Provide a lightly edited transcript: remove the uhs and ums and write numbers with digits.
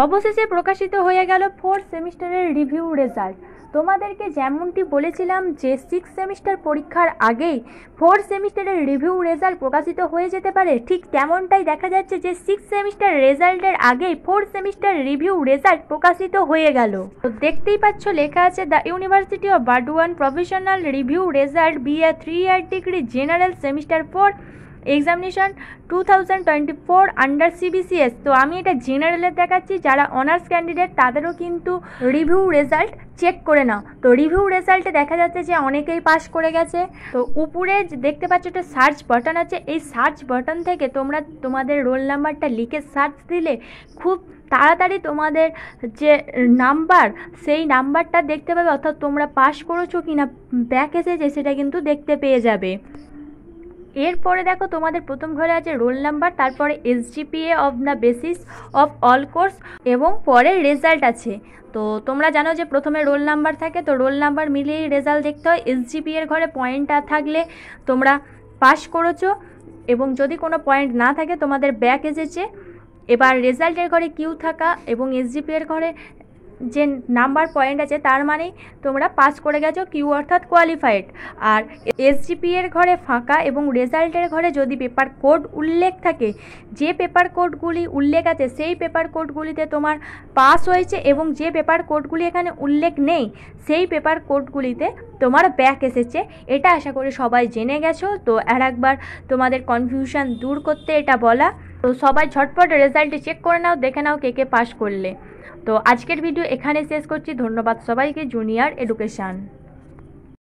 অবশেষে প্রকাশিত হয়ে গেল 4th সেমিস্টারের রিভিউ রেজাল্ট। তোমাদেরকে যেমনটি বলেছিলাম যে 6th সেমিস্টার পরীক্ষার আগেই 4th সেমিস্টারের রিভিউ রেজাল্ট প্রকাশিত হয়ে যেতে পারে, ঠিক তেমনটাই দেখা যাচ্ছে যে 6th সেমিস্টার রেজাল্টের আগেই 4th সেমিস্টার রিভিউ রেজাল্ট প্রকাশিত হয়ে গেল। তো দেখতেই পাচ্ছ লেখা আছে the university of Burdwan professional review result BA 3-year degree general semester 4 examination 2024 under CBCS। তো আমি এটা জেনারেলের দেখাচ্ছি, যারা অনার্স ক্যান্ডিডেট তাদেরও কিন্তু রিভিউ রেজাল্ট চেক করে নাও। তো রিভিউ রেজাল্টে দেখা যাচ্ছে যে অনেকেই পাস করে গেছে। তো উপরে দেখতে পাচ্ছ একটা সার্চ বাটন আছে, এই সার্চ বাটন থেকে তোমরা তোমাদের রোল নাম্বারটা লিখে সার্চ দিলে খুব তাড়াতাড়ি তোমাদের যে নাম্বার সেই নাম্বারটা দেখতে পাবে, অর্থাৎ তোমরা পাস করেছো কি না ব্যাক এসেছে সেটা কিন্তু দেখতে পেয়ে যাবে। এরপরে দেখো তোমাদের প্রথম ঘরে আছে রোল নাম্বার, তারপরে SGPA of the basis of all course এবং পরে রেজাল্ট আছে। তো তোমরা জানো যে প্রথমে রোল নাম্বার থাকে, তো রোল নাম্বার মিলিয়েই রেজাল্ট দেখতে হয়। SGPA এর ঘরে পয়েন্টটা থাকলে তোমরা পাস করেছো, এবং যদি কোনো পয়েন্ট না থাকে তোমাদের ব্যাক এসেছে। এবার রেজাল্টের ঘরে কিউ থাকা এবং SGPA এর ঘরে যে নাম্বার পয়েন্ট আছে তার মানেই তোমরা পাস করে গেছো, কিউ অর্থাৎ কোয়ালিফাইড। আর SGPA এর ঘরে ফাঁকা এবং রেজাল্টের ঘরে যদি পেপার কোড উল্লেখ থাকে, যে পেপার কোডগুলি উল্লেখ আছে সেই পেপার কোডগুলিতে তোমার পাস হয়েছে, এবং যে পেপার কোডগুলি এখানে উল্লেখ নেই সেই পেপার কোডগুলিতে তোমার ব্যাক এসেছে। এটা আশা করি সবাই জেনে গেছো। তো আর একবার তোমাদের কনফিউশন দূর করতে এটা বলা। তো সবাই ঝটপট রেজাল্টটি চেক করে নাও, দেখে নাও কে কে পাস করলে। তো আজকের ভিডিও এখানে শেষ করছি। ধন্যবাদ সবাইকে। Junior education.